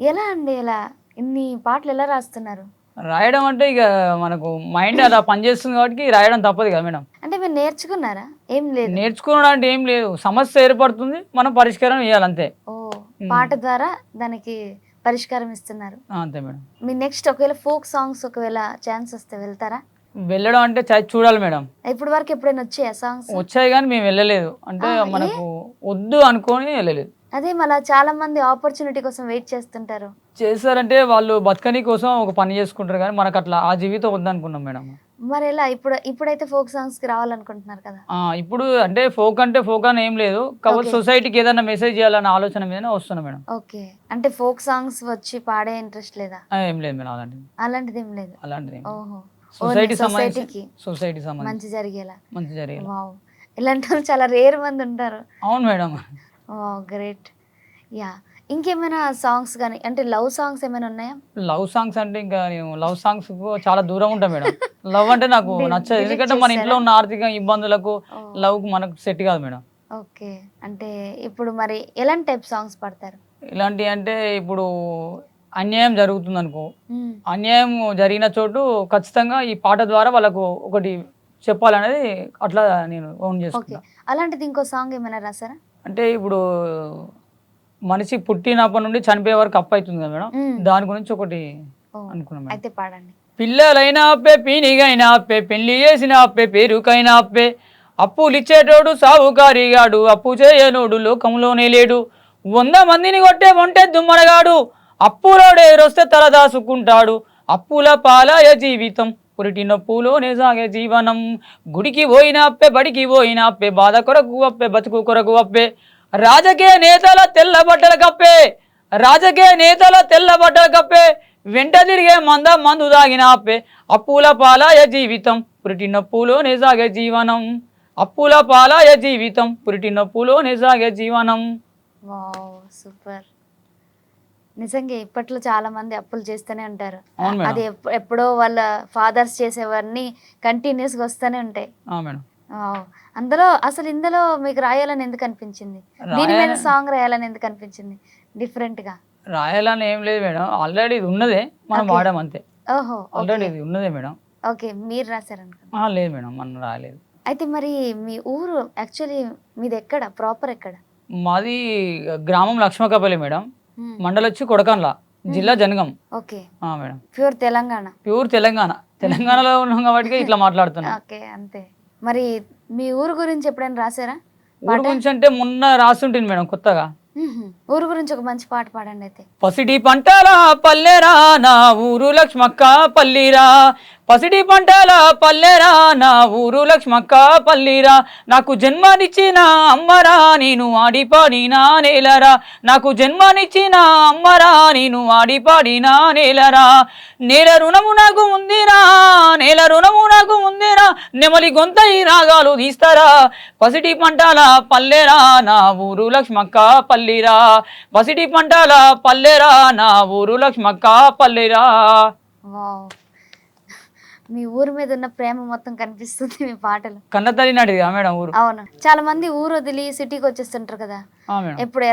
ఎలా అండి ఎలా? ఇన్ని పాటలు ఎలా రాస్తున్నారు? రాయడం అంటే ఇక మనకు మైండ్ అలా పనిచేస్తుంది కాబట్టి రాయడం తప్పదు కదా మేడం. అంటే మీరు నేర్చుకున్నారా? ఏం లేదు. నేర్చుకోవడం అంటే ఏం లేదు. సమస్య ఏర్పడుతుంది. మనం పరిష్కారం చేయాలి అంతే. ఓహ్! హ్మ్. పాట ద్వారా దానికి పరిష్కారం ఇస్తున్నారు. అంతే మేడం. మీ నెక్స్ట్ ఒకవేళ ఫోక్ సాంగ్స్ ఒకవేళ ఛాన్స్ వస్తే వెళ్తారా? వెళ్ళడం అంటే చూడాలి మేడం. ఇప్పటి వరకు ఎప్పుడైనా వచ్చాయా సాంగ్స్? వచ్చాయి కానీ మేము వెళ్ళలేదు. అంటే ఏ? మనకు వద్దు అనుకోని వెళ్ళలేదు. అదే మళ్ళా చాలా మంది ఆపర్చునిటీ కోసం వెయిట్ చేస్తుంటారు. చేస్తారంటే వాళ్ళు బతకని కోసం ఒక పని చేసుకుంటారు కానీ మనకు అట్లా ఆ జీవితం వద్దనుకున్నాం మేడం. మరి ఎలా ఇప్పుడైతే ఫోక్ సాంగ్స్‌కి రావాలనుకుంటున్నారు కదా! ఇప్పుడు అంటే ఫోక్ అని ఏం లేదు. కాకపోతే ఓకే. సొసైటీకి ఏదైనా మెసేజ్ చేయాలన్న ఆలోచన మీదనే వస్తున్నా మేడం. ఓకే. అంటే ఫోక్ సాంగ్స్ వచ్చి పాడే ఇంట్రెస్ట్ లేదా? ఏం లేదు మేడం అలాంటిది. అలాంటిదేం లేదు. అలాంటిది ఏం లేదు. ఓహో! సొసైటీ సొసైటీకి సొసైటీ సంబంధించి మంచి జరిగేలా. మంచి జరిగేలా. వావ్! ఇలాంటి వాళ్ళు చాలా రేర్ మంది ఉంటారు. అవును మేడం. వావ్! గ్రేట్. యాహ్! ఇంకేమైనా సాంగ్స్ గాని అంటే లవ్ సాంగ్స్ ఏమైనా ఉన్నాయా? లవ్ సాంగ్స్ అంటే ఇంకా నేను లవ్ సాంగ్స్ చాలా దూరం ఉంటా మేడం. లవ్ అంటే నాకు నచ్చదు. డిలీట్ ఎందుకంటే మన ఇంట్లో చేసారా? ఉన్న ఆర్థిక ఇబ్బందులకు ఓహ్! లవ్‌కి మనకు సెట్ కాదు మేడం. ఓకే. అంటే ఇప్పుడు మరి ఎలాంటి టైప్ సాంగ్స్ పాడతారు? ఇలాంటివి అంటే ఇప్పుడు అన్యాయం జరుగుతుందనుకో, హ్మ్. అన్యాయం జరిగిన చోటు ఖచ్చితంగా ఈ పాట ద్వారా వాళ్ళకు ఒకటి చెప్పాలనేది అట్లా నేను ఓన్ ఓకే. చేసుకుంటా. అలాంటిది ఇంకో సాంగ్ ఏమైనా రాసారా? అంటే ఇప్పుడు మనిషి పుట్టినప్పటి నుండి చనిపోయే వరకు అప్పయితుంది కదా మేడం. హ్మ్. దాని గురించి ఒకటి ఓహ్! అనుకున్నాం మేడం. అయితే పాడండి. పిల్లలైనా అప్పే, పీనిగైనా అప్పే, పెళ్లి చేసిన అప్పే, పేరుకైనా అప్పే, అప్పులిచ్చేటోడు సావుకారిగాడు, అప్పు చేయనోడు లోకంలోనే లేడు, 100 మందిని కొట్టే ఒంటె దుమ్మడగాడు, అప్పులోడే రొస్తే తలదాసుకుంటాడు, అప్పుల పాలాయ జీవితం, పురిటి నొప్పులోనే సాగే జీవనం, గుడికి పోయిన అప్పే, బడికి పోయిన అప్పే, బాధ కొరకు అప్పే, బతుకు కొరకు అప్పే, రాజకీయ నేతల తెల్ల బట్టల కప్పే, రాజకీయ నేతల తెల్ల బట్టల కప్పే, వెంట తిరిగే మందు దాగిన అప్పే, అప్పుల పాలాయ జీవితం, పురిటి నొప్పులోనే సాగే జీవనం, అప్పుల పాలాయ జీవితం, పురిటి నొప్పులోనే సాగే జీవనం. వావ్! సూపర్. నిజంగా ఇప్పట్లో చాలా మంది అప్పులు చేస్తూనే ఉంటారు. అవును మేడం. అది ఎప్పుడో వాళ్ళ ఫాదర్స్ చేసేవన్నీ కంటిన్యూస్‌గా వస్తూనే ఉంటాయి. మేడం. వావ్! ఇందులో మీకు రాయాలని ఎందుకు అనిపించింది? దీని మీద సాంగ్ రాయాలని ఎందుకు అనిపించింది? డిఫరెంట్‌గా. రాయాలని ఏం లేదు మేడం. ఆల్రెడీ ఇది ఉన్నదే మనం ఓకే. వాడాం అంతే. ఓహో! Already okay. ఇది ఉన్నదే మేడం. ఓకే. మీరు రాసారనుకున్నా. లేదు మేడం మనం రాయలేదు. అయితే మరి మీ ఊరు యాక్చువల్లీ మీదెక్కడ? ప్రాపర్ ఎక్కడ? మాది గ్రామం లక్ష్మకపల్లి మేడం. హ్మ్. మండలం వచ్చి కొడకండ్ల, జిల్లా Jangaon. Okay. Madam. Pure Telangana. Pure Telangana. తెలంగాణలో ఉన్నాం కాబట్టి ఇట్లా మాట్లాడుతున్నాం. ఓకే. అంతే. మరి మీ ఊరు గురించి ఎప్పుడైనా రాసారా? ఊరు గురించి అంటే మొన్న రాస్తుంటుంది మేడం కొత్తగా. హుహు. ఊరు గురించి ఒక మంచి పాట పాడండి అయితే. పసిడి పంటల పల్లెరా నా ఊరు లక్ష్మక్క పల్లిరా, పసిడి పంటల పల్లెరా నా ఊరు లక్ష్మక్క పల్లిరా, నాకు జన్మనిచ్చిన అమ్మరా నేను ఆడిపాడిన నేలరా, నాకు జన్మనిచ్చిన అమ్మరా నేను ఆడిపాడిన నేలరా, నేల రుణము నాకు ఉందిరా, నేల రుణము నాకు ఉందిరా, నెమలి గొంతై రాగాలు తీస్తారా, పసిడి పంటల పల్లెరా నా ఊరు లక్ష్మక్క పల్లిరా, పసిడి పంటల పల్లెరా నా ఊరు లక్ష్మక్క పల్లెరా. వావ్! మీ ఊరు మీద ఉన్న ప్రేమ మొత్తం కనిపిస్తుంది మీ పాటలో. కన్నతల్లి నాటిది మేడం ఊరు. అవును. చాలా మంది ఊరు వదిలి సిటీకి వచ్చేస్తుంటారు కదా! మేడం. ఎప్పుడు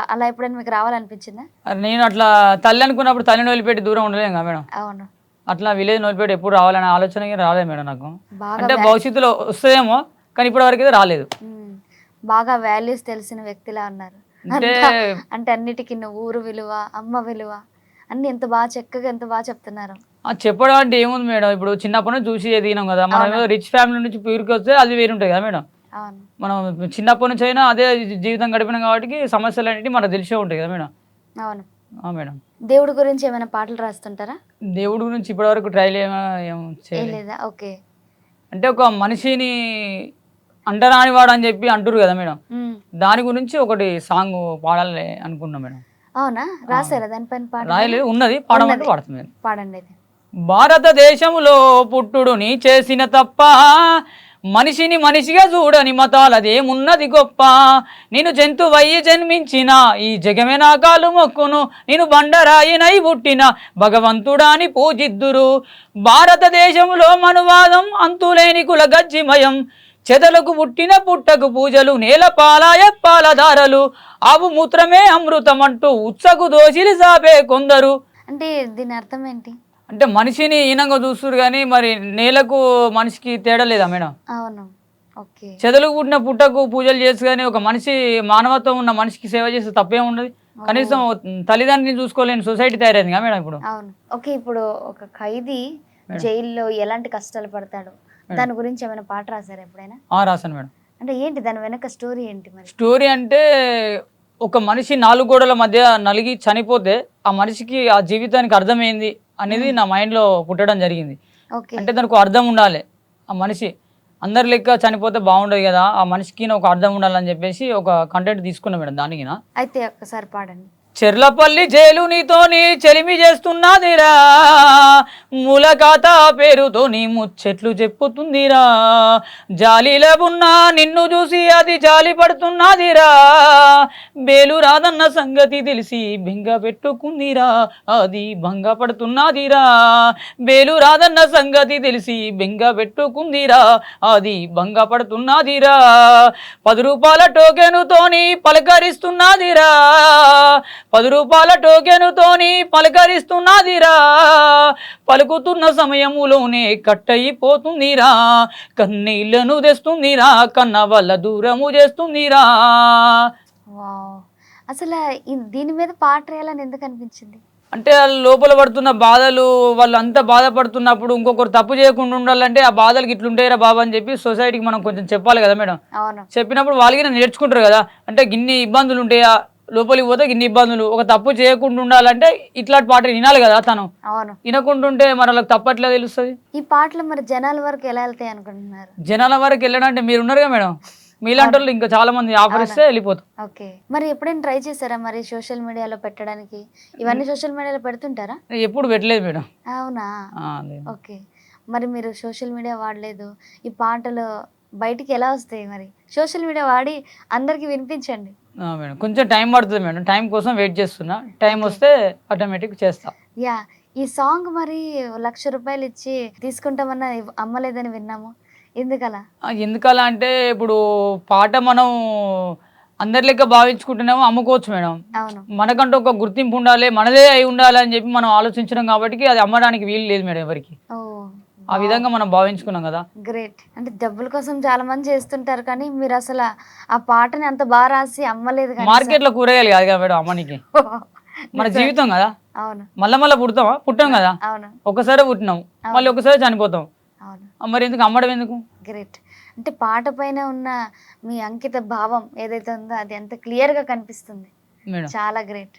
అలా ఎప్పుడైనా మీకు రావాలనిపించిందా? నేను అట్లా తల్లి అనుకున్నప్పుడు తల్లిని వదిలిపెట్టి దూరం ఉండలేం కదా మేడం. అవును. అట్లా విలేజ్ వదిలిపెట్టి ఎప్పుడు రావాలనే ఆలోచన రాలేదు మేడం నాకు. బాగా అంటే భవిష్యత్తులో వస్తుందేమో కానీ ఇప్పటి వరకు అయితే రాలేదు. బాగా వాల్యూస్ తెలిసిన వ్యక్తిలా ఉన్నారు. అంటే అంటే అన్నిటికీ ఊరు విలువ, అమ్మ విలువ అన్ని ఎంత బాగా చక్కగా ఎంత బాగా చెప్తున్నారు. చెప్పడం అంటే ఏముంది మేడం, ఇప్పుడు చిన్నప్పటి నుంచి చూసి ఎదిగినాం కదా, మనం రిచ్ ఫ్యామిలీ నుంచి ప్యూర్కి వస్తే అది వేరు ఉంటుంది కదా మేడం. అవును. మనం చిన్నప్పటి నుంచి అయినా అదే జీవితం గడిపినాం కాబట్టి సమస్యలు అనేవి మనకు తెలిసే ఉంటాయి కదా మేడం. అవును. మేడం. దేవుడి గురించి ఏమైనా పాటలు రాస్తుంటారా? దేవుడి గురించి ఇప్పటివరకు ట్రైల్ ఏం లేదా? ఓకే. అంటే ఒక మనిషిని అంటరాని వాడు అని చెప్పి అంటారు కదా మేడం, దాని గురించి ఒకటి సాంగ్ పాడాలి అనుకున్నాం మేడం. అవునా? రాసారా దానిపైన పాట? రాయలేదు, ఉన్నది, పాడమంటే పాడుతుంది. పాడండి అయితే. భారతదేశంలో పుట్టుడు నీ చేసిన తప్ప, మనిషిని మనిషిగా చూడని మతాలదేమున్నది గొప్ప, నేను జంతువయ్యి జన్మించిన ఈ జగమే నా కాలు మొక్కును, నేను బండరాయినై పుట్టిన భగవంతుడాని పూజిద్దురు, భారతదేశంలో మనువాదం అంతులేని కుల గజ్జిమయం, చెదలకు పుట్టిన పుట్టకు పూజలు నేల పాలాయ పాలధారలు ఆవు మూత్రమే అమృతం అంటూ ఉత్సకు దోషిలి సాపే కొందరు. అంటే దీని అర్థం ఏంటి? అంటే మనిషిని హీనంగా చూస్తున్నారు కానీ మరి నేలకు మనిషికి తేడా లేదా మేడం? అవును. ఓకే. చెదలకు పుట్టిన పుట్టకు పూజలు చేసి కానీ ఒక మనిషి మానవత్వం ఉన్న మనిషికి సేవ చేస్తే తప్పేం ఉండదు. కనీసం తల్లిదండ్రులని చూసుకోలేని సొసైటీ తయారైంది కదా మేడం ఇప్పుడు. అవును. ఓకే. ఇప్పుడు ఒక ఖైదీ జైల్లో ఎలాంటి కష్టాలు పడతాడు దాని గురించి ఏమైనా పాట రాశారా ఎప్పుడైనా? రాశాను మేడం. అంటే ఏంటి దాని వెనక స్టోరీ ఏంటి మరి? స్టోరీ అంటే ఒక మనిషి 4 గోడల మధ్య నలిగి చనిపోతే ఆ మనిషికి ఆ జీవితానికి అర్థమైంది అనేది నా మైండ్లో పుట్టడం జరిగింది. ఓకే. అంటే దానికి అర్థం ఉండాలి. ఆ మనిషి అందరి లెక్క చనిపోతే బాగుండదు కదా, ఆ మనిషికి ఒక అర్థం ఉండాలని చెప్పేసి ఒక కంటెంట్ తీసుకున్నా మేడం. దానికి అయితే ఒక్కసారి పాడండి. చెర్లపల్లి జైలు నీతోని చెలిమి చేస్తున్నదిరా, మూలకాత పేరుతోని ముచ్చట్లు చెప్పుతుందిరా, జాలిలో ఉన్న నిన్ను చూసి అది జాలి పడుతున్నదిరా, బేలు రాదన్న సంగతి తెలిసి బెంగ పెట్టుకుందిరా, అది భంగ పడుతున్నదిరా, బేలు రాదన్న సంగతి తెలిసి బెంగ పెట్టుకుందిరా, అది భంగ పడుతున్నదిరా, 10 రూపాయల టోకెనుతోని పలకరిస్తున్నదిరా, 10 రూపాయల టోకెనుతోని పలకరిస్తున్నదిరా, పలుకుతున్న సమయములోనే కట్టయిపోతుందిరా, కన్నీళ్లను తెస్తుందిరా, కన్న వల్ల దూరము చేస్తుందిరా. వావ్. అసలు దీని మీద పాట రాయాలని ఎందుకు అనిపించింది? అంటే వాళ్ళు లోపల పడుతున్న బాధలు, వాళ్ళు అంత బాధపడుతున్నప్పుడు ఇంకొకరు తప్పు చేయకుండా ఉండాలంటే ఆ బాధలకు ఇట్లుంటాయిరా బాబా అని చెప్పి సొసైటీకి మనం కొంచెం చెప్పాలి కదా మేడం. అవును. చెప్పినప్పుడు వాళ్ళకి నేర్చుకుంటారు కదా. అంటే గిన్ని ఇబ్బందులు ఉంటాయా, లోపలికి పోతే ఇన్ని ఇబ్బందులు, ఒక తప్పు చేయకుండా ఉండాలంటే ఇట్లాంటి పాటలు వినాలి కదా తను. అవును. వినకుంటుంటే మరి వాళ్ళకి తప్పట్లే తెలుస్తుంది. ఈ పాటలు మరి జనాల వరకు ఎలా వెళ్తాయి అనుకుంటున్నారు? జనాల వరకు వెళ్ళడం అంటే మీరు ఉన్నారుగా మేడం, మీలాంటి వాళ్ళు ఇంకా చాలా మంది ఆఫర్ ఇస్తే వెళ్ళిపోతాం. ఓకే. మరి ఎప్పుడైనా ట్రై చేశారా మరి సోషల్ మీడియాలో పెట్టడానికి? ఇవన్నీ సోషల్ మీడియాలో పెడుతుంటారా? ఎప్పుడు పెట్టలేదు మేడం. అవునా? లేదు. ఓకే. మరి మీరు సోషల్ మీడియా వాడలేదు, ఈ పాటలు బయటికి ఎలా వస్తాయి మరి? సోషల్ మీడియా వాడి అందరికి వినిపించండి. మేడం కొంచెం టైం పడుతుంది మేడం, టైం కోసం వెయిట్ చేస్తున్నా, టైం వస్తే ఆటోమేటిక్ చేస్తా. యా. ఈ సాంగ్ మరి 1,00,000 రూపాయలు ఇచ్చి తీసుకుంటామన్నా అమ్మలేదని విన్నాము, ఎందుకలా? ఎందుకలా అంటే ఇప్పుడు పాట మనం అందరి లెక్క భావించుకుంటున్నామో అమ్ముకోవచ్చు మేడం. అవును. మనకంటూ ఒక గుర్తింపు ఉండాలి, మనదే అయి ఉండాలి అని చెప్పి మనం ఆలోచించడం కాబట్టి అది అమ్మడానికి వీలు లేదు మేడం ఎవరికి. ఆ విధంగా మనం భావించుకున్నాం కదా. గ్రేట్. అంటే డబ్బుల కోసం చాలా మంది చేస్తుంటారు కానీ మీరు అసలు ఆ పాటని అంత బాగా రాసి అమ్మలేదు. మార్కెట్లో కూరగాయలు కాదు కదా మేడం అమ్మనికి, మన జీవితం కదా. అవును. మళ్ళా పుడతామా? పుట్టాం కదా. అవును. ఒకసారి పుట్టినాం, మళ్ళీ ఒకసారి చనిపోతాం. అవును. మరి ఎందుకు అమ్మడం ఎందుకు? గ్రేట్. అంటే పాట పైన ఉన్న మీ అంకిత భావం ఏదైతే ఉందో అది ఎంత క్లియర్గా కనిపిస్తుంది. మేడం చాలా గ్రేట్.